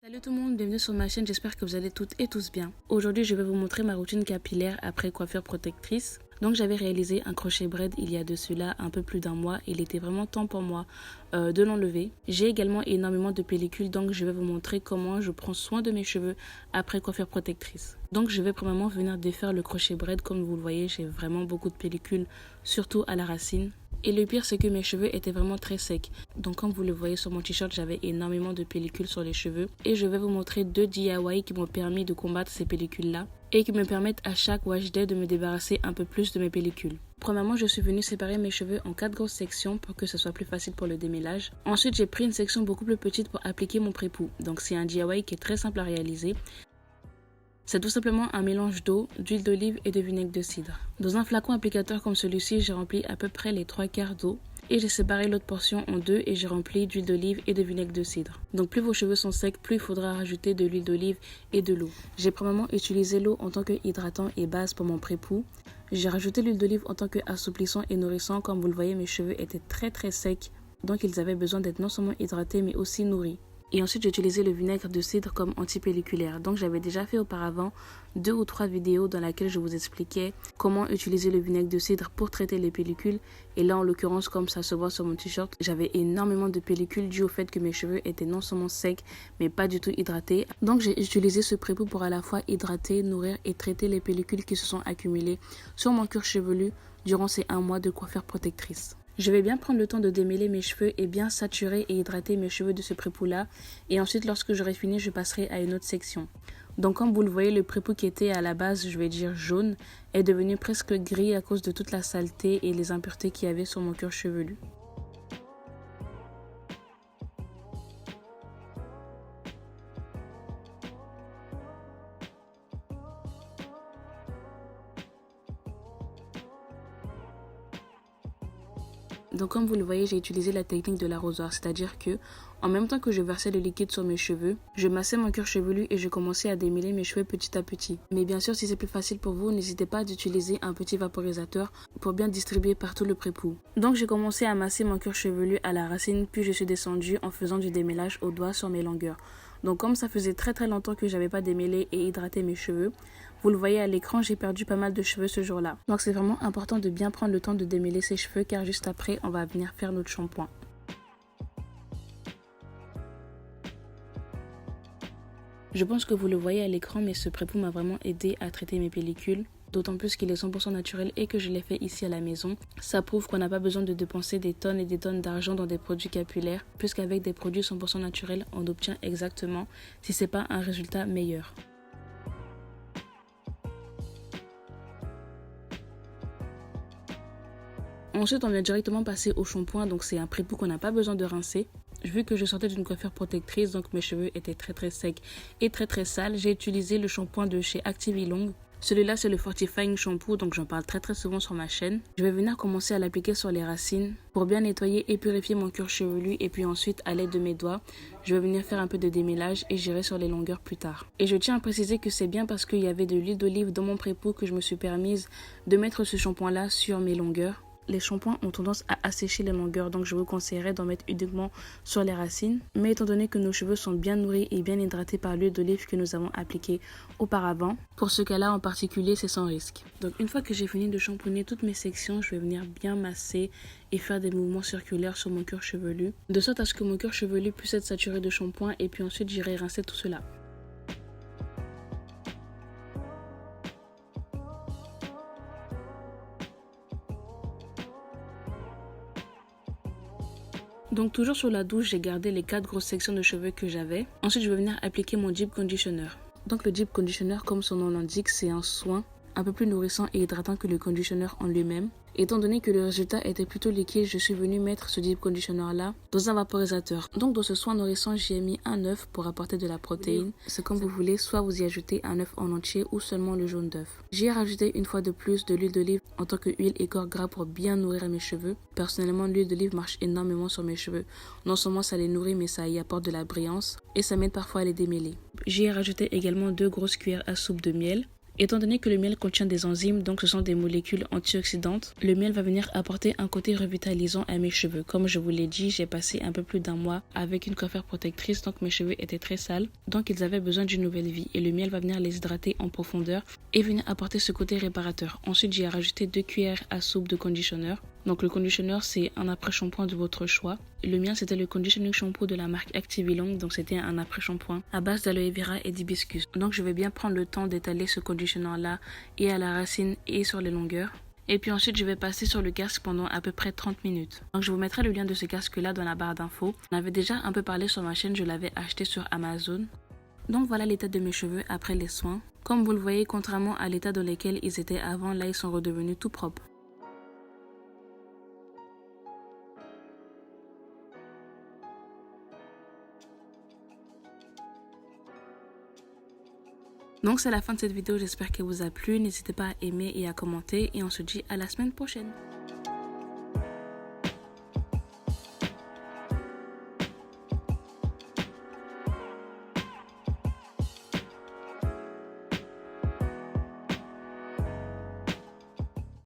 Salut tout le monde, bienvenue sur ma chaîne, j'espère que vous allez toutes et tous bien. Aujourd'hui je vais vous montrer ma routine capillaire après coiffure protectrice. Donc j'avais réalisé un crochet braid il y a de cela un peu plus d'un mois, il était vraiment temps pour moi de l'enlever. J'ai également énormément de pellicules, donc je vais vous montrer comment je prends soin de mes cheveux après coiffure protectrice. Donc je vais premièrement venir défaire le crochet braid, comme vous le voyez j'ai vraiment beaucoup de pellicules, surtout à la racine. Et le pire, c'est que mes cheveux étaient vraiment très secs. Donc comme vous le voyez sur mon t-shirt, j'avais énormément de pellicules sur les cheveux. Et je vais vous montrer 2 DIY qui m'ont permis de combattre ces pellicules-là. Et qui me permettent à chaque wash day de me débarrasser un peu plus de mes pellicules. Premièrement, je suis venue séparer mes cheveux en 4 grosses sections pour que ce soit plus facile pour le démêlage. Ensuite, j'ai pris une section beaucoup plus petite pour appliquer mon pré-poux. Donc c'est un DIY qui est très simple à réaliser. C'est tout simplement un mélange d'eau, d'huile d'olive et de vinaigre de cidre. Dans un flacon applicateur comme celui-ci, j'ai rempli à peu près les 3/4 d'eau et j'ai séparé l'autre portion en deux et j'ai rempli d'huile d'olive et de vinaigre de cidre. Donc plus vos cheveux sont secs, plus il faudra rajouter de l'huile d'olive et de l'eau. J'ai premièrement utilisé l'eau en tant qu'hydratant et base pour mon pré-poux. J'ai rajouté l'huile d'olive en tant qu'assouplissant et nourrissant. Comme vous le voyez, mes cheveux étaient très secs, donc ils avaient besoin d'être non seulement hydratés mais aussi nourris. Et ensuite, j'ai utilisé le vinaigre de cidre comme antipelliculaire. Donc, j'avais déjà fait auparavant 2 ou 3 vidéos dans lesquelles je vous expliquais comment utiliser le vinaigre de cidre pour traiter les pellicules. Et là, en l'occurrence, comme ça se voit sur mon t-shirt, j'avais énormément de pellicules dû au fait que mes cheveux étaient non seulement secs, mais pas du tout hydratés. Donc, j'ai utilisé ce pré-poux pour à la fois hydrater, nourrir et traiter les pellicules qui se sont accumulées sur mon cuir chevelu durant ces 1 mois de coiffure protectrice. Je vais bien prendre le temps de démêler mes cheveux et bien saturer et hydrater mes cheveux de ce pré-poux là. Et ensuite, lorsque j'aurai fini, je passerai à une autre section. Donc comme vous le voyez, le pré-poux qui était à la base, je vais dire jaune, est devenu presque gris à cause de toute la saleté et les impuretés qu'il y avait sur mon cuir chevelu. Donc comme vous le voyez, j'ai utilisé la technique de l'arrosoir, c'est-à-dire que en même temps que je versais le liquide sur mes cheveux, je massais mon cuir chevelu et je commençais à démêler mes cheveux petit à petit. Mais bien sûr, si c'est plus facile pour vous, n'hésitez pas d'utiliser un petit vaporisateur pour bien distribuer partout le pré-poux. Donc j'ai commencé à masser mon cuir chevelu à la racine, puis je suis descendue en faisant du démêlage au doigt sur mes longueurs. Donc comme ça faisait très longtemps que j'avais pas démêlé et hydraté mes cheveux, vous le voyez à l'écran, j'ai perdu pas mal de cheveux ce jour-là. Donc c'est vraiment important de bien prendre le temps de démêler ses cheveux car juste après, on va venir faire notre shampoing. Je pense que vous le voyez à l'écran, mais ce pré-poux m'a vraiment aidé à traiter mes pellicules. D'autant plus qu'il est 100% naturel et que je l'ai fait ici à la maison. Ça prouve qu'on n'a pas besoin de dépenser des tonnes et des tonnes d'argent dans des produits capillaires, puisqu'avec des produits 100% naturels, on obtient exactement, si c'est pas un résultat meilleur. Ensuite, on vient directement passer au shampoing, donc c'est un pré-poux qu'on n'a pas besoin de rincer. Vu que je sortais d'une coiffure protectrice, donc mes cheveux étaient très secs et très sales, j'ai utilisé le shampoing de chez Activilong. Celui-là, c'est le Fortifying Shampoo, donc j'en parle très souvent sur ma chaîne. Je vais venir commencer à l'appliquer sur les racines pour bien nettoyer et purifier mon cuir chevelu. Et puis ensuite, à l'aide de mes doigts, je vais venir faire un peu de démêlage et j'irai sur les longueurs plus tard. Et je tiens à préciser que c'est bien parce qu'il y avait de l'huile d'olive dans mon pré-poux que je me suis permise de mettre ce shampoing-là sur mes longueurs. Les shampoings ont tendance à assécher les longueurs, donc je vous conseillerais d'en mettre uniquement sur les racines. Mais étant donné que nos cheveux sont bien nourris et bien hydratés par l'huile d'olive que nous avons appliquée auparavant, pour ce cas-là en particulier, c'est sans risque. Donc une fois que j'ai fini de shampooiner toutes mes sections, je vais venir bien masser et faire des mouvements circulaires sur mon cuir chevelu, de sorte à ce que mon cuir chevelu puisse être saturé de shampoing et puis ensuite j'irai rincer tout cela. Donc toujours sur la douche, j'ai gardé les 4 grosses sections de cheveux que j'avais. Ensuite, je vais venir appliquer mon Deep Conditioner. Donc le Deep Conditioner, comme son nom l'indique, c'est un soin un peu plus nourrissant et hydratant que le conditioner en lui-même. Étant donné que le résultat était plutôt liquide, je suis venue mettre ce Deep Conditioner là dans un vaporisateur. Donc dans ce soin nourrissant, j'y ai mis un œuf pour apporter de la protéine. C'est comme vous voulez, soit vous y ajoutez un œuf en entier ou seulement le jaune d'œuf. J'y ai rajouté une fois de plus de l'huile d'olive en tant que huile et corps gras pour bien nourrir mes cheveux. Personnellement, l'huile d'olive marche énormément sur mes cheveux. Non seulement ça les nourrit, mais ça y apporte de la brillance et ça m'aide parfois à les démêler. J'y ai rajouté également 2 grosses cuillères à soupe de miel. Étant donné que le miel contient des enzymes, donc ce sont des molécules antioxydantes, le miel va venir apporter un côté revitalisant à mes cheveux. Comme je vous l'ai dit, j'ai passé un peu plus d'un mois avec une coiffure protectrice, donc mes cheveux étaient très sales, donc ils avaient besoin d'une nouvelle vie et le miel va venir les hydrater en profondeur et venir apporter ce côté réparateur. Ensuite, j'ai rajouté 2 cuillères à soupe de conditionneur. Donc le conditionneur, c'est un après-shampoing de votre choix. Le mien, c'était le conditioning shampoo de la marque Activilong, donc c'était un après-shampoing à base d'aloe vera et d'hibiscus. Donc je vais bien prendre le temps d'étaler ce conditionneur-là et à la racine et sur les longueurs. Et puis ensuite, je vais passer sur le casque pendant à peu près 30 minutes. Donc je vous mettrai le lien de ce casque-là dans la barre d'infos. On avait déjà un peu parlé sur ma chaîne, je l'avais acheté sur Amazon. Donc voilà l'état de mes cheveux après les soins. Comme vous le voyez, contrairement à l'état dans lequel ils étaient avant, là ils sont redevenus tout propres. Donc c'est la fin de cette vidéo, j'espère qu'elle vous a plu. N'hésitez pas à aimer et à commenter et on se dit à la semaine prochaine.